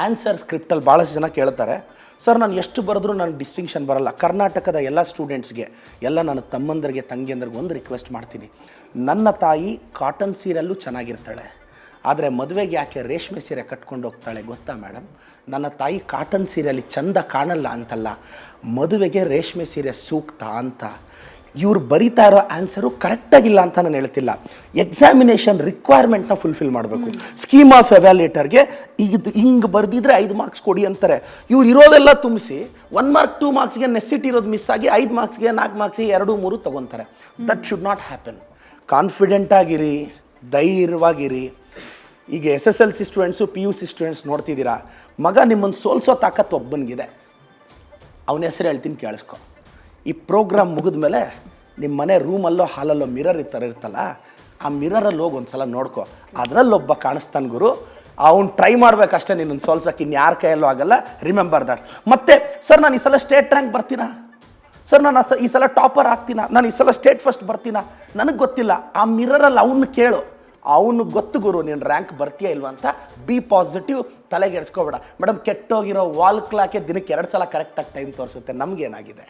Answer ಸ್ಕ್ರಿಪ್ಟಲ್ಲಿ ಭಾಳಷ್ಟು ಜನ ಕೇಳ್ತಾರೆ, ಸರ್ ನಾನು ಎಷ್ಟು ಬರೆದ್ರೂ ನನಗೆ ಡಿಸ್ಟಿಂಕ್ಷನ್ ಬರಲ್ಲ. ಕರ್ನಾಟಕದ ಎಲ್ಲ ಸ್ಟೂಡೆಂಟ್ಸ್ಗೆ, ಎಲ್ಲ ನನ್ನ ತಮ್ಮಂದರಿಗೆ ತಂಗಿಯಂದ್ರಿಗೆ ಒಂದು ರಿಕ್ವೆಸ್ಟ್ ಮಾಡ್ತೀನಿ. ನನ್ನ ತಾಯಿ ಕಾಟನ್ ಸೀರೆಯಲ್ಲೂ ಚೆನ್ನಾಗಿರ್ತಾಳೆ, ಆದರೆ ಮದುವೆಗೆ ಯಾಕೆ ರೇಷ್ಮೆ ಸೀರೆ ಕಟ್ಕೊಂಡು ಹೋಗ್ತಾಳೆ ಗೊತ್ತಾ ಮೇಡಮ್? ನನ್ನ ತಾಯಿ ಕಾಟನ್ ಸೀರೆಯಲ್ಲಿ ಚಂದ ಕಾಣಲ್ಲ ಅಂತಲ್ಲ, ಮದುವೆಗೆ ರೇಷ್ಮೆ ಸೀರೆ ಸೂಕ್ತ ಅಂತ. ಇವ್ರು ಬರಿತಾ ಇರೋ ಆನ್ಸರು ಕರೆಕ್ಟಾಗಿಲ್ಲ ಅಂತ ನಾನು ಹೇಳ್ತಿಲ್ಲ. ಎಕ್ಸಾಮಿನೇಷನ್ ರಿಕ್ವೈರ್ಮೆಂಟ್ನ ಫುಲ್ಫಿಲ್ ಮಾಡಬೇಕು. ಸ್ಕೀಮ್ ಆಫ್ ಎವ್ಯಾಲ್ಯೂಟರ್ಗೆ ಇದು ಹಿಂಗೆ ಬರೆದಿದ್ರೆ 5 ಮಾರ್ಕ್ಸ್ ಕೊಡಿ ಅಂತಾರೆ. ಇವ್ರು ಇರೋದೆಲ್ಲ ತುಂಬಿಸಿ 1 ಮಾರ್ಕ್ 2 ಮಾರ್ಕ್ಸ್ಗೆ ನೆಸಿಟಿ ಇರೋದು ಮಿಸ್ ಆಗಿ 5 ಮಾರ್ಕ್ಸ್ಗೆ 4 ಮಾರ್ಕ್ಸ್ಗೆ 2 3 ತೊಗೊತಾರೆ. That should not happen. Confident ಆಗಿರಿ, ಧೈರ್ಯವಾಗಿರಿ. ಈಗ SSLC ಸ್ಟೂಡೆಂಟ್ಸು PUC ಸ್ಟೂಡೆಂಟ್ಸ್ ನೋಡ್ತಿದ್ದೀರಾ, ಮಗ ನಿಮ್ಮನ್ನು ಸೋಲ್ಸೋ ತಾಕತ್ತು ಒಬ್ಬನಿಗಿದೆ. ಅವನ ಹೆಸರು ಹೇಳ್ತೀನಿ ಕೇಳಿಸ್ಕೊ. ಈ ಪ್ರೋಗ್ರಾಮ್ ಮುಗಿದ ಮೇಲೆ ನಿಮ್ಮ ಮನೆ ರೂಮಲ್ಲೋ ಹಾಲಲ್ಲೋ ಮಿರರ್ ಇರ್ತಲ್ಲ, ಆ ಮಿರರಲ್ಲಿ ಹೋಗಿ ಒಂದು ಸಲ ನೋಡ್ಕೊ. ಅದರಲ್ಲೊಬ್ಬ ಕಾಣಿಸ್ತಾನೆ ಗುರು, ಅವ್ನು ಟ್ರೈ ಮಾಡ್ಬೇಕಷ್ಟೇ ನಿನ್ನನ್ನು ಸೋಲ್ಸೋಕೆ, ಇನ್ಯಾರ ಕೈಯಲ್ಲೂ ಆಗಲ್ಲ. Remember that. ಮತ್ತು ಸರ್ ನಾನು ಈ ಸಲ ಸ್ಟೇಟ್ ರ್ಯಾಂಕ್ ಬರ್ತೀನಾ, ಸರ್ ನಾನು ಈ ಸಲ ಟಾಪರ್ ಆಗ್ತೀನಾ, ನಾನು ಈ ಸಲ ಸ್ಟೇಟ್ ಫಸ್ಟ್ ಬರ್ತೀನಾ, ನನಗೆ ಗೊತ್ತಿಲ್ಲ. ಆ ಮಿರರಲ್ಲಿ ಅವನು ಕೇಳು, ಅವನು ಗೊತ್ತು ಗುರು ನೀನು ರ್ಯಾಂಕ್ ಬರ್ತೀಯಾ ಇಲ್ವಾ ಅಂತ. ಬಿ ಪಾಸಿಟಿವ್, ತಲೆಗೆ ಎಡ್ಸ್ಕೋಬೇಡ. ಮೇಡಮ್ ಕೆಟ್ಟೋಗಿರೋ ವಾಲ್ ಕ್ಲಾಕೆ ದಿನಕ್ಕೆ 2 ಸಲ ಕರೆಕ್ಟಾಗಿ ಟೈಮ್ ತೋರಿಸುತ್ತೆ. ನಮಗೇನಾಗಿದೆ?